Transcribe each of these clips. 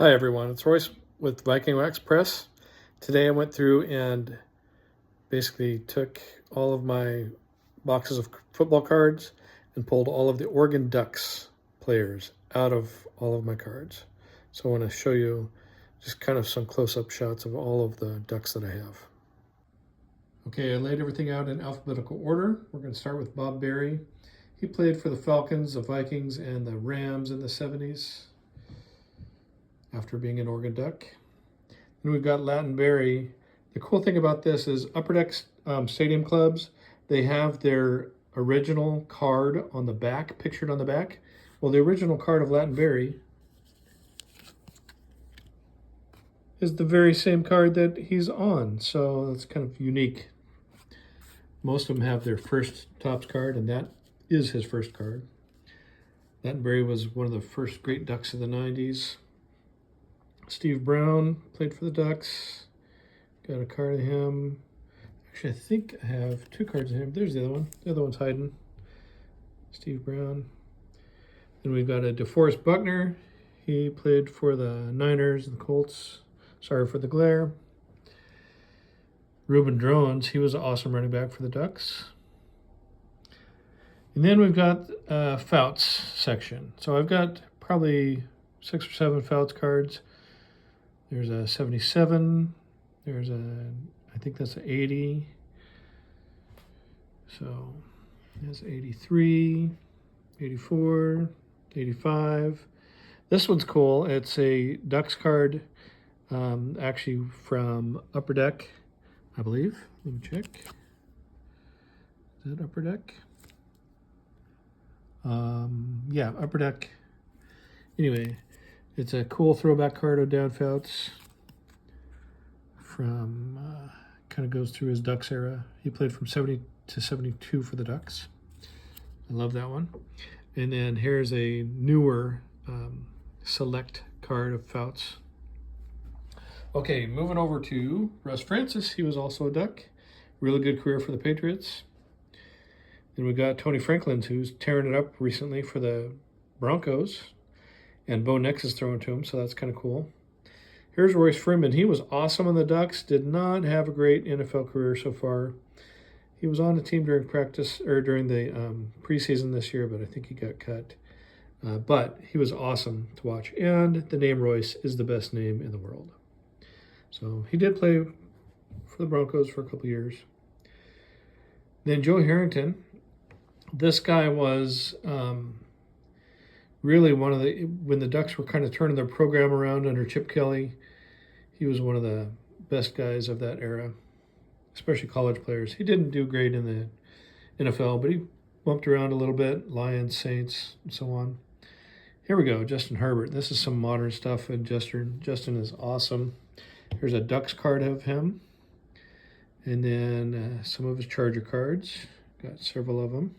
Hi everyone, it's Royce with Viking Wax Press. Today I went through and basically took all of my boxes of football cards and pulled all of the Oregon Ducks players out of all of my cards. So I want to show you just kind of some close-up shots of all of the Ducks that I have. Okay, I laid everything out in alphabetical order. We're going to start with Bob Berry. He played for the Falcons, the Vikings, and the Rams in the 70s. After being an Oregon Duck. Then we've got Latin Berry. The cool thing about this is Upper Deck Stadium Clubs, they have their original card on the back, pictured on the back. Well, the original card of Latin Berry is the very same card that he's on, so that's kind of unique. Most of them have their first Topps card, and that is his first card. Latin Berry was one of the first great Ducks of the 90s. Steve Brown played for the Ducks. Got a card of him. Actually, I think I have two cards of him. There's the other one. The other one's hiding. Steve Brown. Then we've got a DeForest Buckner. He played for the Niners and the Colts. Sorry for the glare. Reuben Drones. He was an awesome running back for the Ducks. And then we've got Fouts section. So I've got probably 6 or 7 Fouts cards. There's a 77, there's I think that's an 80. So there's 83, 84, 85. This one's cool. It's a Ducks card, actually from Upper Deck, I believe. Let me check. Is that Upper Deck? Yeah, Upper Deck. Anyway. It's a cool throwback card of Dan Fouts from, kind of goes through his Ducks era. He played from 70 to 72 for the Ducks. I love that one. And then here's a newer select card of Fouts. Okay, moving over to Russ Francis. He was also a Duck. Really good career for the Patriots. Then we got Tony Franklin, who's tearing it up recently for the Broncos. And Bo Nix is throwing to him, so that's kind of cool. Here's Royce Freeman. He was awesome on the Ducks. Did not have a great NFL career so far. He was on the team during practice or during the preseason this year, but I think he got cut. But he was awesome to watch. And the name Royce is the best name in the world. So he did play for the Broncos for a couple years. Then Joe Harrington. This guy was... really one of the, when the Ducks were kind of turning their program around under Chip Kelly, he was one of the best guys of that era, especially college players. He didn't do great in the NFL, but he bumped around a little bit, Lions, Saints, and so on. Here we go, Justin Herbert. This is some modern stuff, and Justin is awesome. Here's a Ducks card of him, and then some of his Charger cards. Got several of them.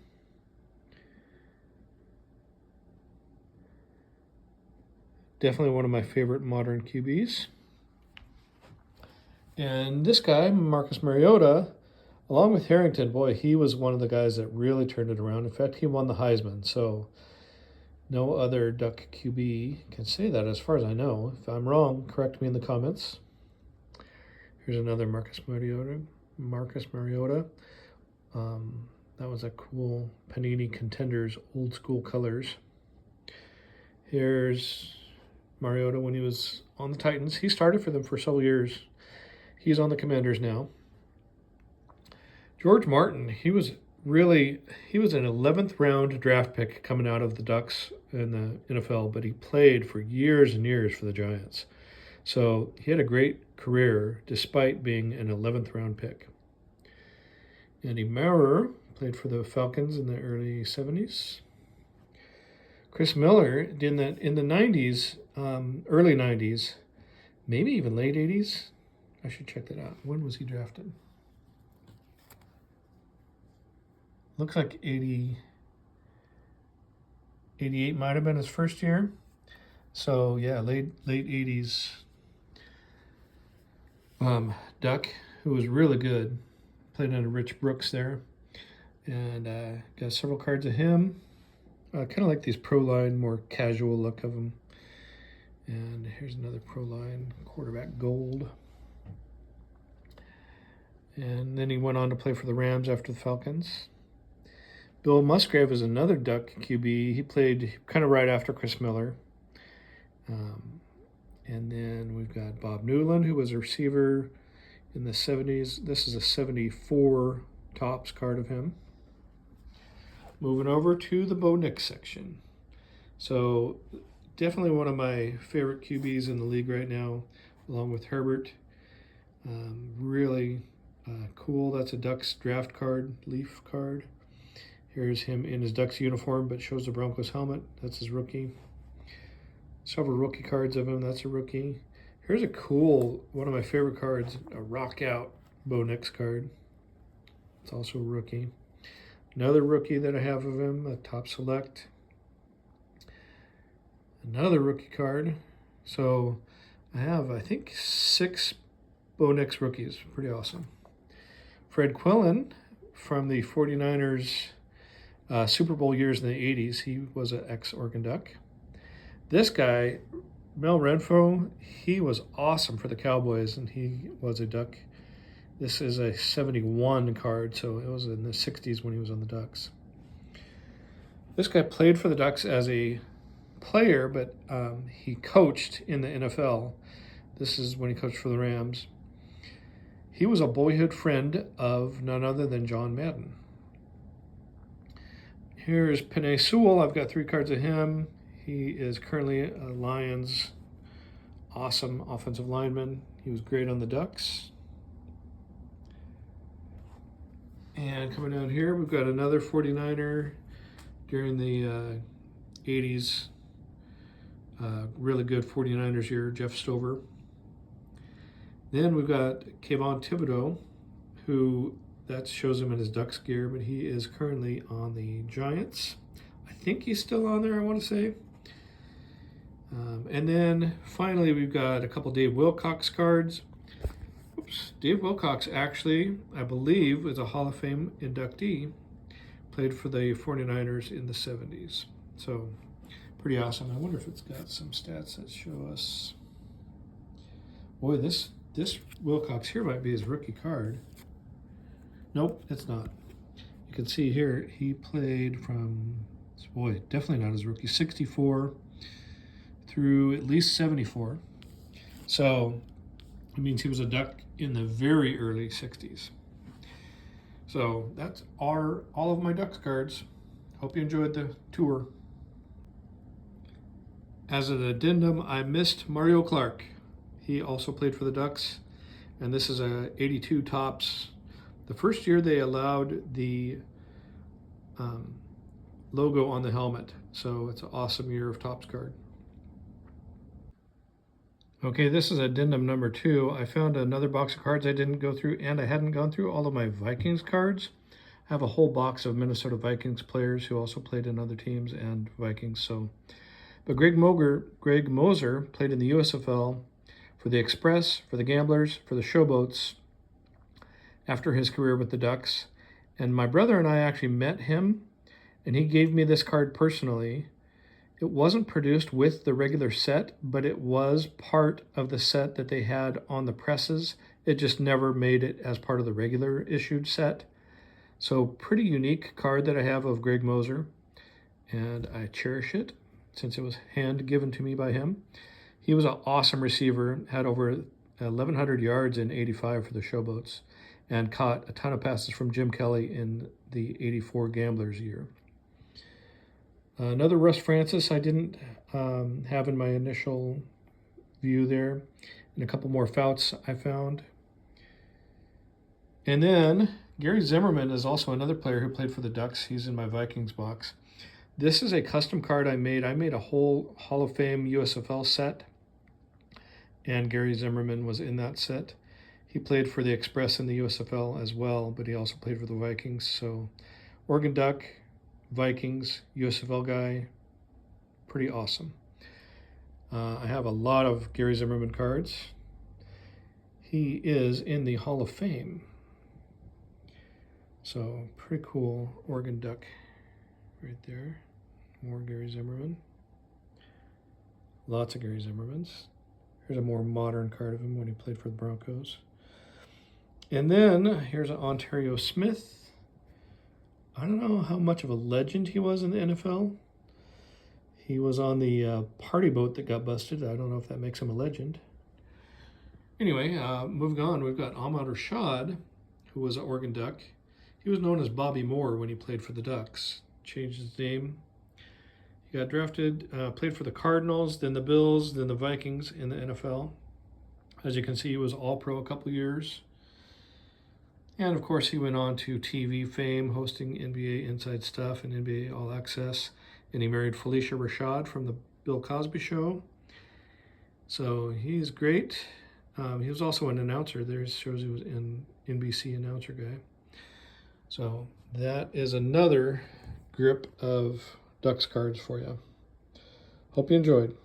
Definitely one of my favorite modern QBs. And this guy, Marcus Mariota, along with Harrington, boy, he was one of the guys that really turned it around. In fact, he won the Heisman. So no other Duck QB can say that as far as I know. If I'm wrong, correct me in the comments. Here's another Marcus Mariota. That was a cool Panini Contenders old school colors. Here's Mariota when he was on the Titans. He started for them for several years. He's on the Commanders now. George Martin, he was an 11th round draft pick coming out of the Ducks in the NFL, but he played for years and years for the Giants. So he had a great career despite being an 11th round pick. Andy Maurer played for the Falcons in the early 70s. Chris Miller in the 90s, early 90s, maybe even late 80s. I should check that out. When was he drafted? Looks like 88 might have been his first year. So yeah, late 80s. Duck, who was really good, played under Rich Brooks there, and got several cards of him. Kind of like these Pro Line, more casual look of them. And here's another Pro Line quarterback gold. And then he went on to play for the Rams after the Falcons. Bill Musgrave is another Duck QB. He played kind of right after Chris Miller. And then we've got Bob Newland, who was a receiver in the 70s. This is a 74 Topps card of him. Moving over to the Bo Nix section. So definitely one of my favorite QBs in the league right now, along with Herbert. Really cool. That's a Ducks draft card, leaf card. Here's him in his Ducks uniform, but shows the Broncos helmet. That's his rookie. Several rookie cards of him. That's a rookie. Here's a cool, one of my favorite cards, a Rock Out Bo Nix card. It's also a rookie. Another rookie that I have of him, a Top Select. Another rookie card. So I have, I think, 6 Bo Nix rookies. Pretty awesome. Fred Quillen from the 49ers Super Bowl years in the 80s. He was an ex-Oregon Duck. This guy, Mel Renfro, he was awesome for the Cowboys, and he was a Duck. This is a 71 card, so it was in the 60s when he was on the Ducks. This guy played for the Ducks as a player, but he coached in the NFL. This is when he coached for the Rams. He was a boyhood friend of none other than John Madden. Here's Penei Sewell. I've got 3 cards of him. He is currently a Lions awesome offensive lineman. He was great on the Ducks. And coming down here, we've got another 49er during the 80s. Really good 49ers year, Jeff Stover. Then we've got Kayvon Thibodeau, who that shows him in his Ducks gear, but he is currently on the Giants. I think he's still on there, I want to say. And then finally, we've got a couple Dave Wilcox cards. Oops. Dave Wilcox actually, I believe, is a Hall of Fame inductee. Played for the 49ers in the 70s. So pretty awesome. I wonder if it's got some stats that show us. Boy, this Wilcox here might be his rookie card. Nope, it's not. You can see here he played from, boy, definitely not his rookie, 64 through at least 74. So it means he was a Duck in the very early 60s. So that's all of my Ducks cards. Hope you enjoyed the tour. As an addendum, I missed Mario Clark. He also played for the Ducks, and this is a 82 Topps. The first year they allowed the logo on the helmet, so it's an awesome year of Topps card. Okay, this is addendum number 2. I found another box of cards I didn't go through, and I hadn't gone through all of my Vikings cards. I have a whole box of Minnesota Vikings players who also played in other teams and Vikings. But Greg Moser played in the USFL for the Express, for the Gamblers, for the Showboats after his career with the Ducks. And my brother and I actually met him, and he gave me this card personally. It wasn't produced with the regular set, but it was part of the set that they had on the presses. It just never made it as part of the regular issued set. So pretty unique card that I have of Greg Moser, and I cherish it since it was hand given to me by him. He was an awesome receiver, had over 1,100 yards in 85 for the Showboats, and caught a ton of passes from Jim Kelly in the 84 Gamblers year. Another Russ Francis I didn't have in my initial view there, and a couple more Fouts I found. And then Gary Zimmerman is also another player who played for the Ducks. He's in my Vikings box. This is a custom card I made. I made a whole Hall of Fame USFL set, and Gary Zimmerman was in that set. He played for the Express in the USFL as well, but he also played for the Vikings. So Oregon Duck, Vikings, USFL guy, pretty awesome. I have a lot of Gary Zimmerman cards. He is in the Hall of Fame. So pretty cool Oregon Duck right there. More Gary Zimmerman. Lots of Gary Zimmermans. Here's a more modern card of him when he played for the Broncos. And then here's an Ontario Smith. I don't know how much of a legend he was in the NFL. He was on the party boat that got busted. I don't know if that makes him a legend. Anyway, moving on, we've got Ahmad Rashad, who was an Oregon Duck. He was known as Bobby Moore when he played for the Ducks. Changed his name. He got drafted, played for the Cardinals, then the Bills, then the Vikings in the NFL. As you can see, he was All-Pro a couple years. And of course, he went on to TV fame, hosting NBA Inside Stuff and NBA All Access. And he married Felicia Rashad from the Bill Cosby Show. So he's great. He was also an announcer. There shows he was an NBC announcer guy. So that is another grip of Ducks cards for you. Hope you enjoyed.